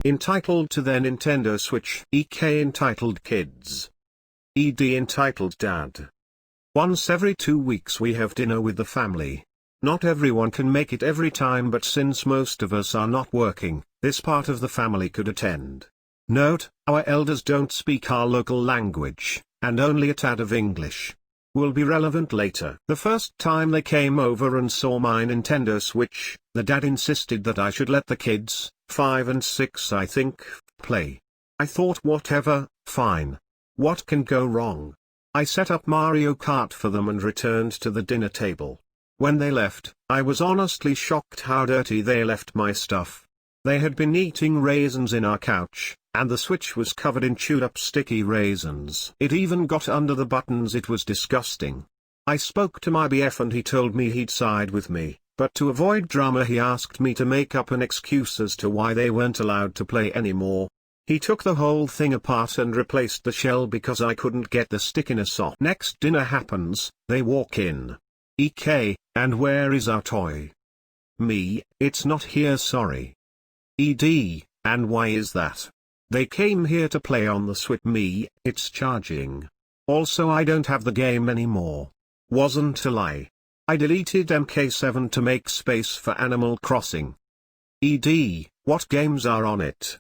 Entitled to their Nintendo Switch. EK entitled Kids. ED entitled Dad. Once every 2 weeks we have dinner with the family. Not everyone can make it every time, but since most of us are not working, this part of the family could attend. Note, our elders don't speak our local language, and only a tad of English. Will be relevant later. The first time they came over and saw my Nintendo Switch, the dad insisted that I should let the kids, 5 and 6 I think, play. I thought whatever, fine. What can go wrong? I set up Mario Kart for them and returned to the dinner table. When they left, I was honestly shocked how dirty they left my stuff. They had been eating raisins in our couch, and the Switch was covered in chewed-up sticky raisins. It even got under the buttons. It was disgusting. I spoke to my BF and he told me he'd side with me, but to avoid drama he asked me to make up an excuse as to why they weren't allowed to play anymore. He took the whole thing apart and replaced the shell because I couldn't get the stickiness off. Next dinner happens, they walk in. EK, and where is our toy? Me, it's not here, sorry. ED, and why is that? They came here to play on the Switch. Me, it's charging. Also I don't have the game anymore. Wasn't a lie. I deleted MK7 to make space for Animal Crossing. ED, what games are on it?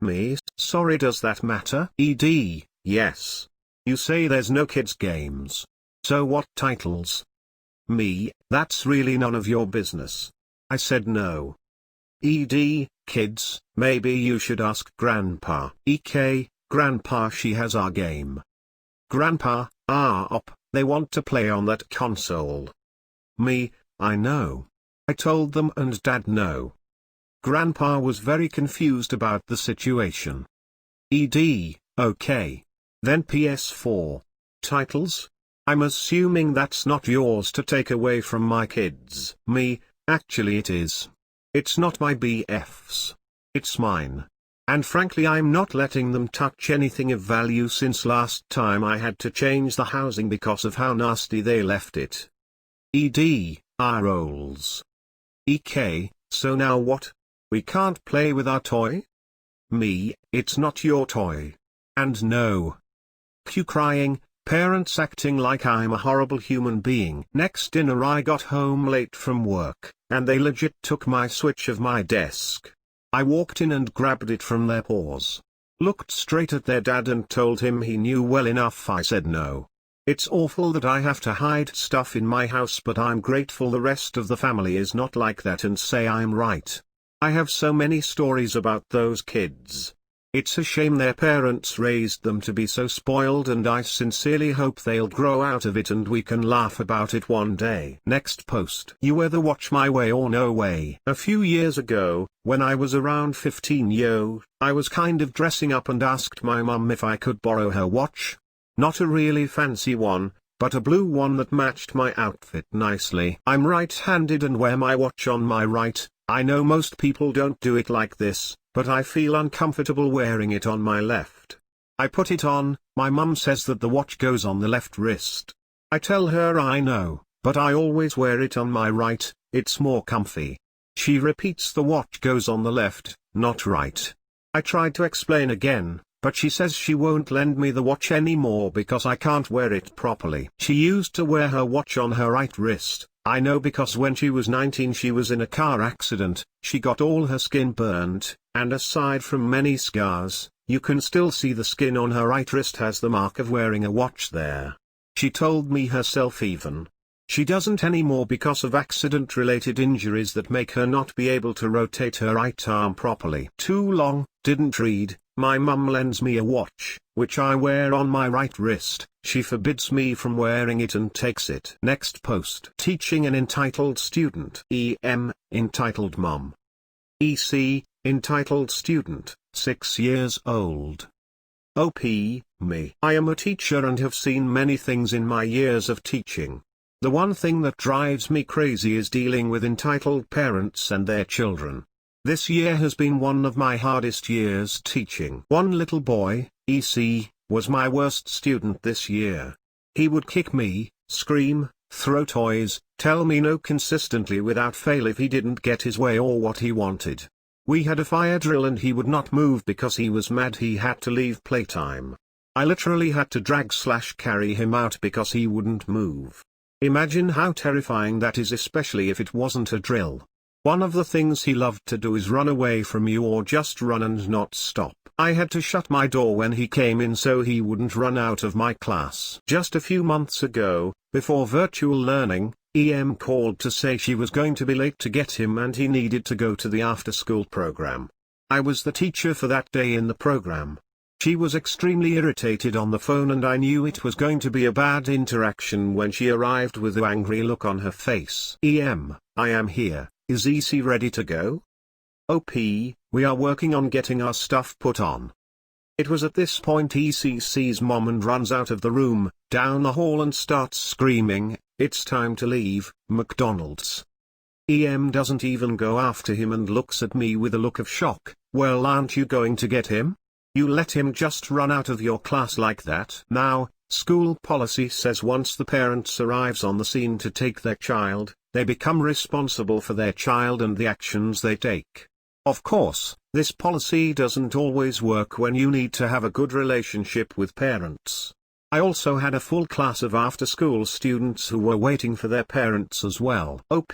Me, sorry, does that matter? ED, yes. You say there's no kids games. So what titles? Me, that's really none of your business. I said no. ED, kids, maybe you should ask Grandpa. EK, Grandpa, she has our game. Grandpa, they want to play on that console. Me, I know. I told them and Dad no. Grandpa was very confused about the situation. ED, okay. Then PS4. Titles? I'm assuming that's not yours to take away from my kids. Me, actually it is. It's not my BF's. It's mine. And frankly I'm not letting them touch anything of value since last time I had to change the housing because of how nasty they left it. ED, eye rolls. EK, so now what? We can't play with our toy? Me, it's not your toy. And no. Q crying, parents acting like I'm a horrible human being. Next dinner I got home late from work, and they legit took my Switch off my desk. I walked in and grabbed it from their paws. Looked straight at their dad and told him he knew well enough I said no. It's awful that I have to hide stuff in my house, but I'm grateful the rest of the family is not like that and say I'm right. I have so many stories about those kids. It's a shame their parents raised them to be so spoiled, and I sincerely hope they'll grow out of it and we can laugh about it one day. Next post. You either watch My Way or No Way. A few years ago, when I was around 15, I was kind of dressing up and asked my mum if I could borrow her watch. Not a really fancy one, but a blue one that matched my outfit nicely. I'm right-handed and wear my watch on my right. I know most people don't do it like this, but I feel uncomfortable wearing it on my left. I put it on, my mum says that the watch goes on the left wrist. I tell her I know, but I always wear it on my right, it's more comfy. She repeats the watch goes on the left, not right. I tried to explain again, but she says she won't lend me the watch anymore because I can't wear it properly. She used to wear her watch on her right wrist. I know because when she was 19 she was in a car accident, she got all her skin burnt, and aside from many scars, you can still see the skin on her right wrist has the mark of wearing a watch there. She told me herself even. She doesn't anymore because of accident-related injuries that make her not be able to rotate her right arm properly. Too long, didn't read. My mum lends me a watch, which I wear on my right wrist. She forbids me from wearing it and takes it. Next post. Teaching an entitled student. EM, entitled mom. EC, entitled student, 6 years old. OP, me. I am a teacher and have seen many things in my years of teaching. The one thing that drives me crazy is dealing with entitled parents and their children. This year has been one of my hardest years teaching. One little boy, EC, was my worst student this year. He would kick me, scream, throw toys, tell me no consistently without fail if he didn't get his way or what he wanted. We had a fire drill and he would not move because he was mad he had to leave playtime. I literally had to drag/carry him out because he wouldn't move. Imagine how terrifying that is, especially if it wasn't a drill. One of the things he loved to do is run away from you or just run and not stop. I had to shut my door when he came in so he wouldn't run out of my class. Just a few months ago, before virtual learning, EM called to say she was going to be late to get him and he needed to go to the after-school program. I was the teacher for that day in the program. She was extremely irritated on the phone and I knew it was going to be a bad interaction when she arrived with an angry look on her face. EM, I am here, is EC ready to go? OP, we are working on getting our stuff put on. It was at this point EC sees mom and runs out of the room, down the hall and starts screaming, "It's time to leave, McDonald's." EM doesn't even go after him and looks at me with a look of shock. Well, aren't you going to get him? You let him just run out of your class like that? Now, school policy says once the parents arrives on the scene to take their child, they become responsible for their child and the actions they take. Of course, this policy doesn't always work when you need to have a good relationship with parents. I also had a full class of after-school students who were waiting for their parents as well. OP,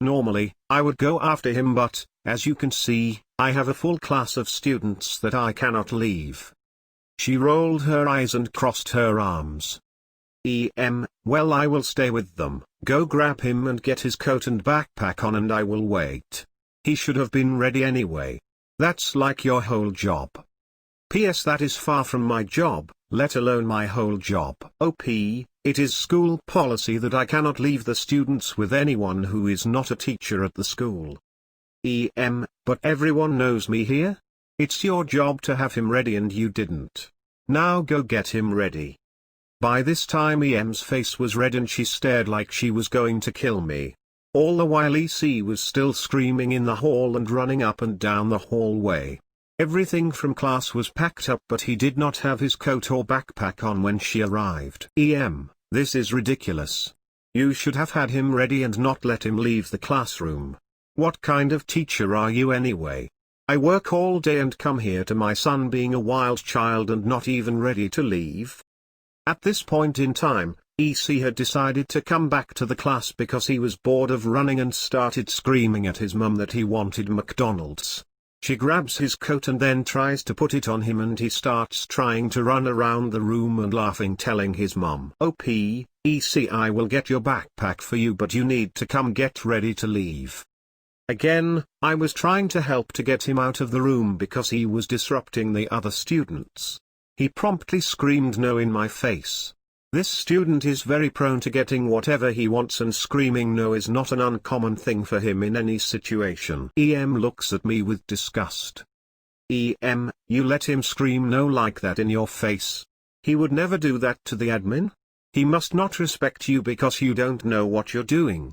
normally, I would go after him but, as you can see, I have a full class of students that I cannot leave. She rolled her eyes and crossed her arms. EM, well, I will stay with them. Go grab him and get his coat and backpack on and I will wait. He should have been ready anyway. That's like your whole job. PS, that is far from my job, let alone my whole job. OP, it is school policy that I cannot leave the students with anyone who is not a teacher at the school. EM, but everyone knows me here? It's your job to have him ready and you didn't. Now go get him ready. By this time EM's face was red and she stared like she was going to kill me. All the while EC was still screaming in the hall and running up and down the hallway. Everything from class was packed up but he did not have his coat or backpack on when she arrived. EM, this is ridiculous. You should have had him ready and not let him leave the classroom. What kind of teacher are you anyway? I work all day and come here to my son being a wild child and not even ready to leave. At this point in time, EC had decided to come back to the class because he was bored of running and started screaming at his mum that he wanted McDonald's. She grabs his coat and then tries to put it on him and he starts trying to run around the room and laughing, telling his mum, OP, EC, I will get your backpack for you but you need to come get ready to leave. Again, I was trying to help to get him out of the room because he was disrupting the other students. He promptly screamed no in my face. This student is very prone to getting whatever he wants and screaming no is not an uncommon thing for him in any situation. EM looks at me with disgust. EM, you let him scream no like that in your face? He would never do that to the admin? He must not respect you because you don't know what you're doing.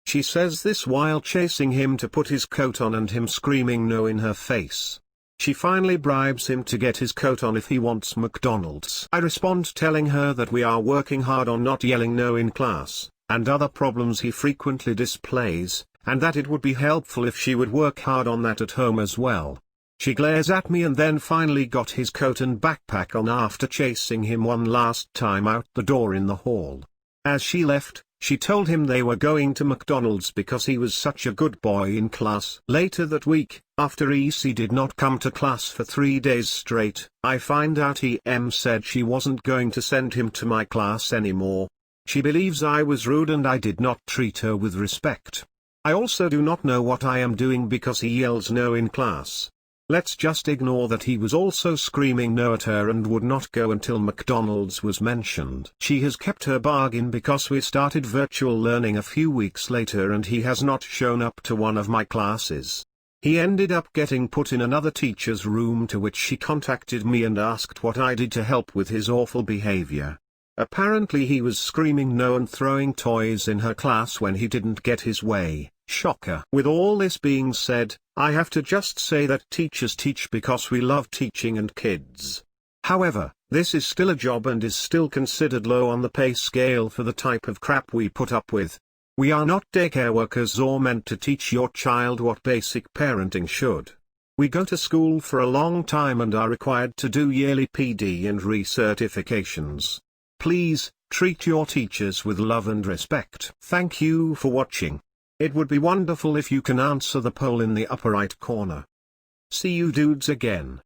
She says this while chasing him to put his coat on and him screaming no in her face. She finally bribes him to get his coat on if he wants McDonald's. I respond telling her that we are working hard on not yelling no in class, and other problems he frequently displays, and that it would be helpful if she would work hard on that at home as well. She glares at me and then finally got his coat and backpack on after chasing him one last time out the door in the hall. As she left, she told him they were going to McDonald's because he was such a good boy in class. Later that week, after EC did not come to class for 3 days straight, I find out EM said she wasn't going to send him to my class anymore. She believes I was rude and I did not treat her with respect. I also do not know what I am doing because he yells no in class. Let's just ignore that he was also screaming no at her and would not go until McDonald's was mentioned. She has kept her bargain because we started virtual learning a few weeks later and he has not shown up to one of my classes. He ended up getting put in another teacher's room, to which she contacted me and asked what I did to help with his awful behavior. Apparently he was screaming no and throwing toys in her class when he didn't get his way. Shocker. With all this being said, I have to just say that teachers teach because we love teaching and kids. However, this is still a job and is still considered low on the pay scale for the type of crap we put up with. We are not daycare workers or meant to teach your child what basic parenting should. We go to school for a long time and are required to do yearly PD and recertifications. Please, treat your teachers with love and respect. Thank you for watching. It would be wonderful if you can answer the poll in the upper right corner. See you dudes again.